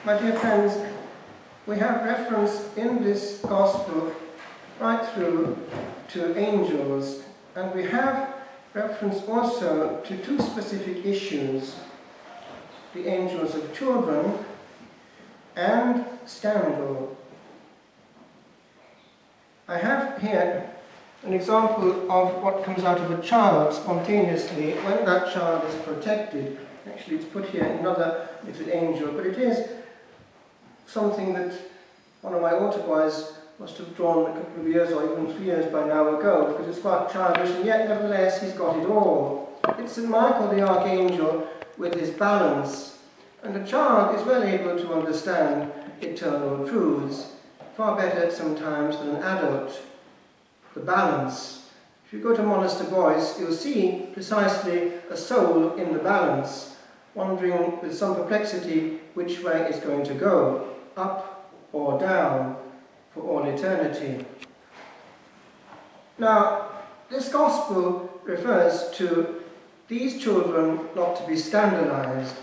My dear friends, we have reference in this Gospel right through to angels, and we have reference also to two specific issues: the angels of children and scandal. I have here an example of what comes out of a child spontaneously when that child is protected. Actually, it's put here another little angel, but it is something that one of my altar boys must have drawn a couple of years or even 3 years by now ago, because it's quite childish, and yet nevertheless he's got it all. It's St. Michael the Archangel with his balance, and the child is well able to understand eternal truths, far better sometimes than an adult. The balance. If you go to Monaster Boys, you'll see precisely a soul in the balance, wondering with some perplexity which way it's going to go, up or down, for all eternity. Now, this Gospel refers to these children not to be scandalized,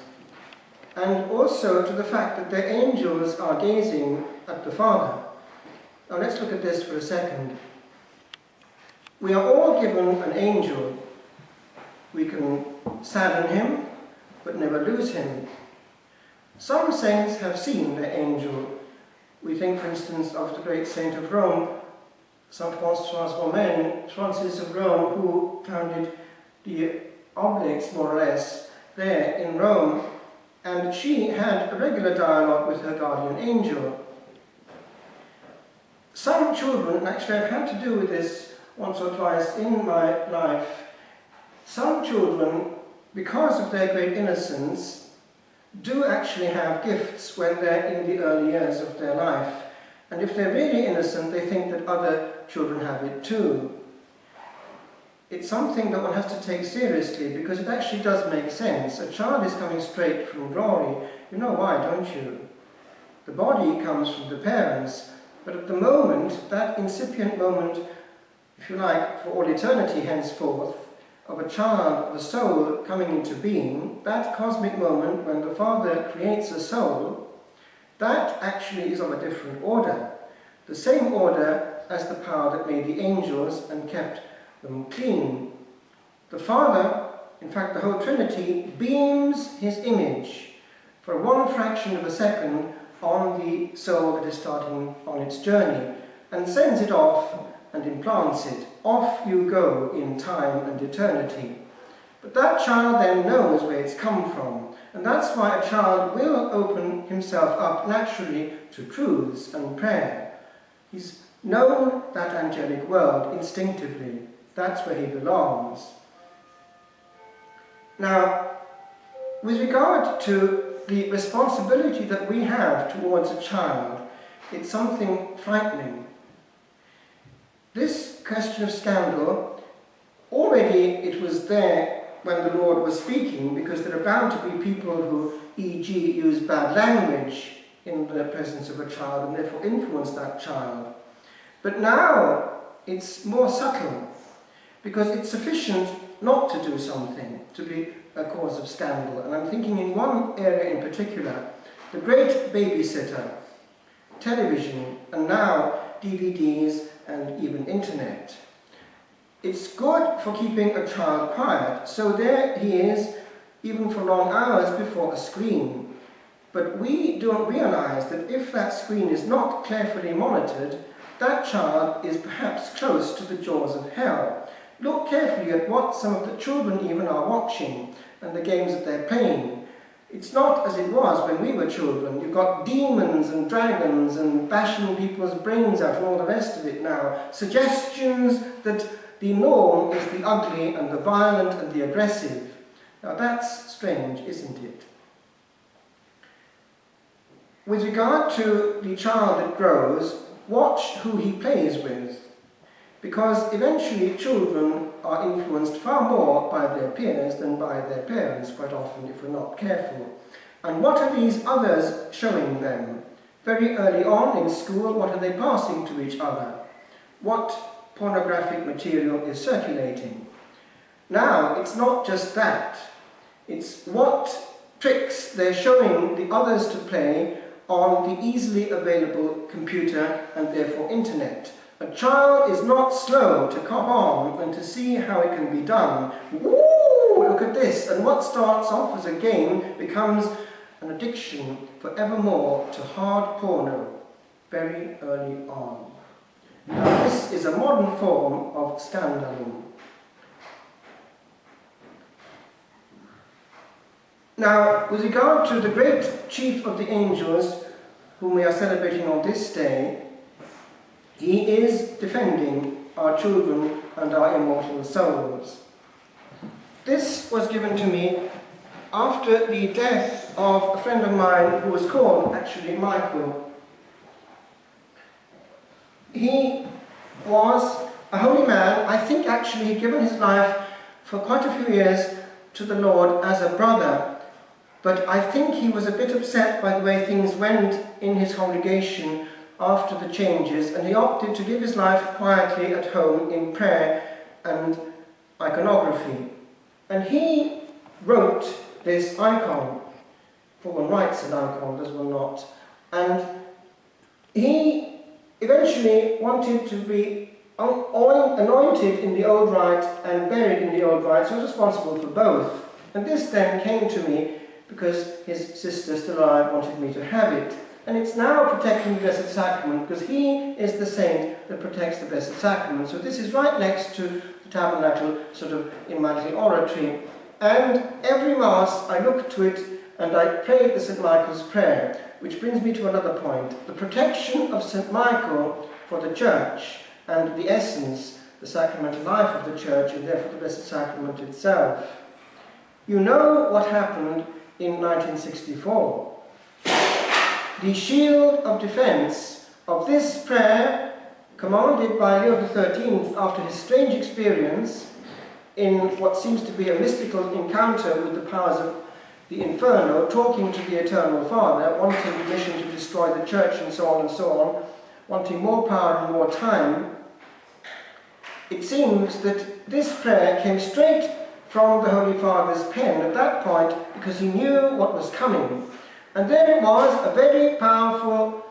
and also to the fact that their angels are gazing at the Father. Now let's look at this for a second. We are all given an angel. We can sadden him, but never lose him. Some saints have seen their angel. We think, for instance, of the great saint of Rome, Saint Francis of Rome, who founded the Oblates, more or less, there in Rome, and she had a regular dialogue with her guardian angel. Some children, and actually I've had to do with this once or twice in my life, some children, because of their great innocence, do actually have gifts when they're in the early years of their life. And if they're really innocent, they think that other children have it too. It's something that one has to take seriously, because it actually does make sense. A child is coming straight from glory. You know why, don't you? The body comes from the parents, but at the moment, that incipient moment, if you like, for all eternity henceforth, of a child, of a soul coming into being, that cosmic moment when the Father creates a soul, that actually is of a different order. The same order as the power that made the angels and kept them clean. The Father, in fact the whole Trinity, beams his image for one fraction of a second on the soul that is starting on its journey, and sends it off and implants it. Off you go in time and eternity. But that child then knows where it's come from, and that's why a child will open himself up naturally to truths and prayer. He's known that angelic world instinctively. That's where he belongs. Now, with regard to the responsibility that we have towards a child, it's something frightening. This question of scandal, already it was there when the Lord was speaking, because there are bound to be people who, e.g., use bad language in the presence of a child and therefore influence that child. But now it's more subtle, because it's sufficient not to do something to be a cause of scandal. And I'm thinking in one area in particular, the great babysitter, television, and now DVDs and even internet. It's good for keeping a child quiet, so there he is, even for long hours before a screen. But we don't realize that if that screen is not carefully monitored, that child is perhaps close to the jaws of hell. Look carefully at what some of the children even are watching and the games that they're playing. It's not as it was when we were children. You've got demons and dragons and bashing people's brains out and all the rest of it now. Suggestions that the norm is the ugly and the violent and the aggressive. Now that's strange, isn't it? With regard to the child that grows, watch who he plays with, because eventually children are influenced far more by their peers than by their parents, quite often, if we're not careful. And what are these others showing them? Very early on in school, what are they passing to each other? What pornographic material is circulating? Now, it's not just that. It's what tricks they're showing the others to play on the easily available computer and therefore internet. A child is not slow to cop on and to see how it can be done. Woo! Look at this. And what starts off as a game becomes an addiction forevermore to hard porno very early on. Now, this is a modern form of scandal. Now, with regard to the great chief of the angels, whom we are celebrating on this day, he is defending our children and our immortal souls. This was given to me after the death of a friend of mine who was called, actually, Michael. He was a holy man. I think actually he'd given his life for quite a few years to the Lord as a brother, but I think he was a bit upset by the way things went in his congregation after the changes, and he opted to give his life quietly at home in prayer and iconography. And he wrote this icon, for one writes an icon, does one not, and he eventually wanted to be anointed in the old rite and buried in the old rite, so he was responsible for both. And this then came to me because his sister, still alive, wanted me to have it. And it's now protecting the Blessed Sacrament, because he is the saint that protects the Blessed Sacrament. So this is right next to the tabernacle, sort of in my little oratory. And every Mass I look to it and I pray the St. Michael's prayer, which brings me to another point. The protection of St. Michael for the Church and the essence, the sacramental life of the Church, and therefore the Blessed Sacrament itself. You know what happened in 1964. The shield of defense of this prayer, commanded by Leo XIII after his strange experience in what seems to be a mystical encounter with the powers of the Inferno, talking to the Eternal Father, wanting permission to destroy the Church and so on, wanting more power and more time. It seems that this prayer came straight from the Holy Father's pen at that point, because he knew what was coming. And there it was, a very powerful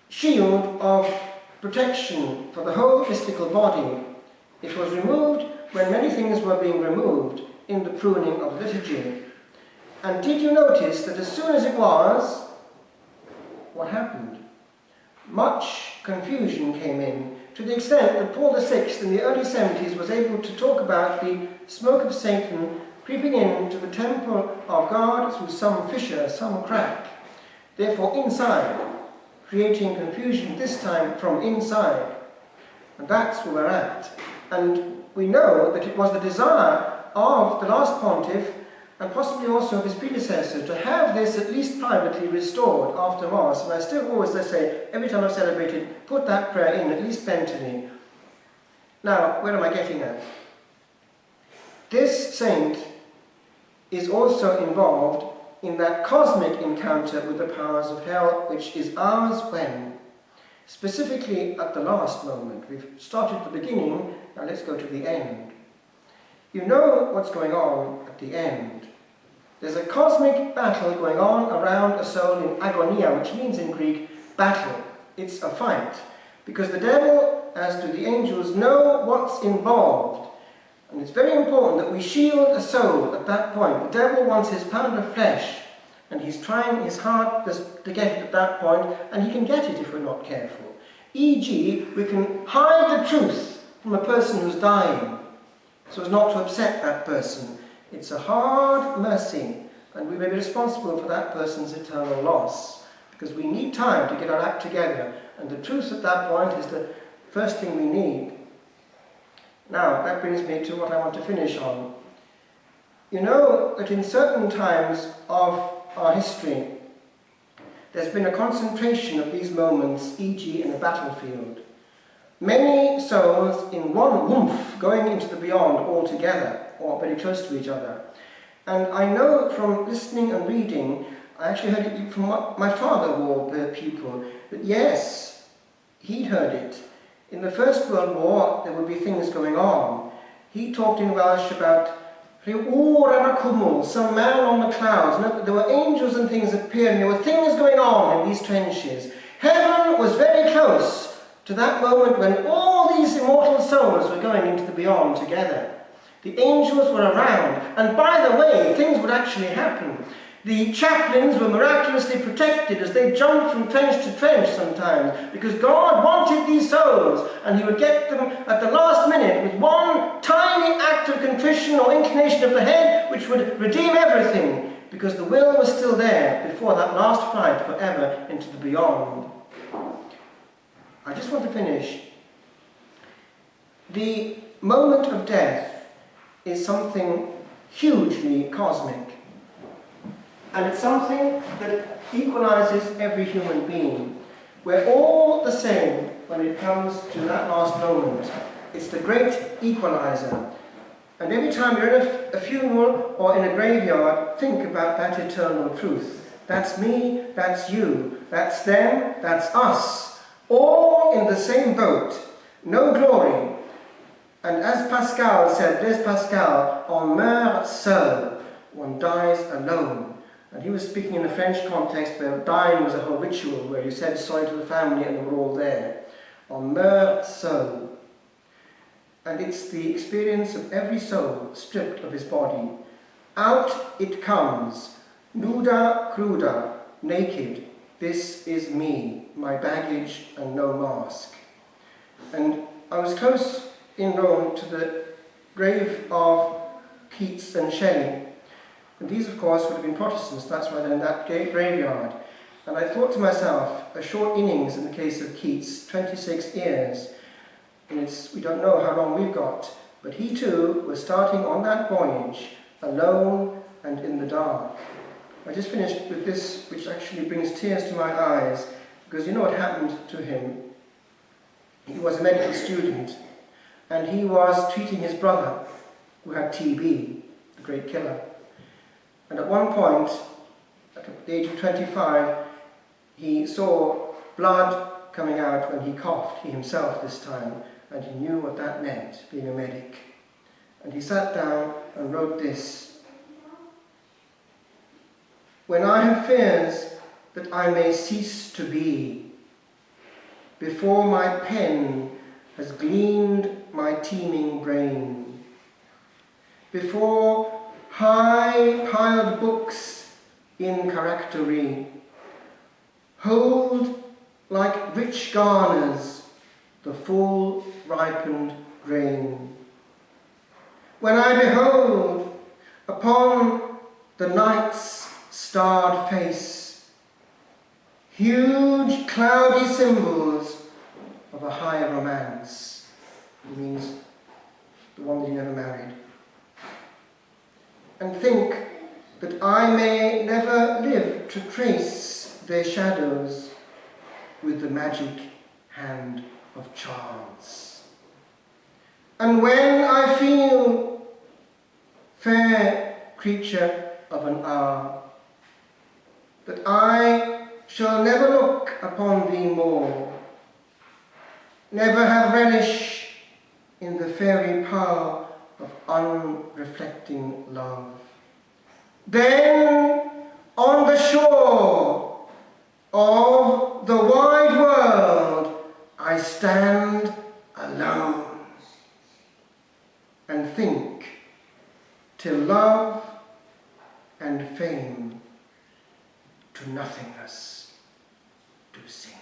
shield of protection for the whole mystical body. It was removed when many things were being removed in the pruning of liturgy. And did you notice that as soon as it was, what happened? Much confusion came in, to the extent that Paul VI in the early 70s was able to talk about the smoke of Satan creeping into the temple of God through some fissure, some crack, therefore inside, creating confusion, this time from inside. And that's where we're at. And we know that it was the desire of the last pontiff, and possibly also of his predecessor, to have this at least privately restored after Mass. And I still always, I say, every time I've celebrated, put that prayer in, at least mentally. Now, where am I getting at? This saint is also involved in that cosmic encounter with the powers of hell, which is ours when? Specifically at the last moment. We've started at the beginning, now let's go to the end. You know what's going on at the end. There's a cosmic battle going on around a soul in agonia, which means in Greek, battle. It's a fight. Because the devil, as do the angels, know what's involved. And it's very important that we shield a soul at that point. The devil wants his pound of flesh, and he's trying his hardest to get it at that point, and he can get it if we're not careful. E.g., we can hide the truth from a person who's dying, so as not to upset that person. It's a hard mercy, and we may be responsible for that person's eternal loss, because we need time to get our act together, and the truth at that point is the first thing we need. Now, that brings me to what I want to finish on. You know that in certain times of our history, there's been a concentration of these moments, e.g. in a battlefield. Many souls in one whoomph going into the beyond all together, or very close to each other. And I know from listening and reading, I actually heard it from my father of all people, that yes, he'd heard it. In the First World War, there would be things going on. He talked in Welsh about some man on the clouds. And there were angels and things appearing. There were things going on in these trenches. Heaven was very close to that moment when all these immortal souls were going into the beyond together. The angels were around. And by the way, things would actually happen. The chaplains were miraculously protected as they jumped from trench to trench sometimes, because God wanted these souls, and he would get them at the last minute with one tiny act of contrition or inclination of the head which would redeem everything, because the will was still there before that last flight forever into the beyond. I just want to finish. The moment of death is something hugely cosmic. And it's something that equalizes every human being. We're all the same when it comes to that last moment. It's the great equalizer. And every time you're in a funeral or in a graveyard, think about that eternal truth. That's me, that's you, that's them, that's us. All in the same boat. No glory. And as Pascal said, Blaise Pascal, on meurt seul. One dies alone. And he was speaking in a French context where dying was a whole ritual, where you said sorry to the family and they were all there. On meurt seul. And it's the experience of every soul stripped of his body. Out it comes, nuda cruda, naked. This is me, my baggage and no mask. And I was close in Rome to the grave of Keats and Shelley. And these, of course, would have been Protestants. That's why they're in that graveyard. And I thought to myself, a short innings in the case of Keats, 26 years. And we don't know how long we've got. But he too was starting on that voyage, alone and in the dark. I just finished with this, which actually brings tears to my eyes, because you know what happened to him. He was a medical student, and he was treating his brother, who had TB, the great killer. And at one point, at the age of 25, he saw blood coming out when he coughed, he himself this time, and he knew what that meant, being a medic. And he sat down and wrote this. When I have fears that I may cease to be, before my pen has gleaned my teeming brain, before high-piled books in charactery hold like rich garners the full ripened grain. When I behold upon the night's starred face huge cloudy symbols of a high romance, it means the one that he never married, and think that I may never live to trace their shadows with the magic hand of chance. And when I feel, fair creature of an hour, that I shall never look upon thee more, never have relish in the fairy power of unreflecting love, then on the shore of the wide world I stand alone and think till love and fame to nothingness do sink.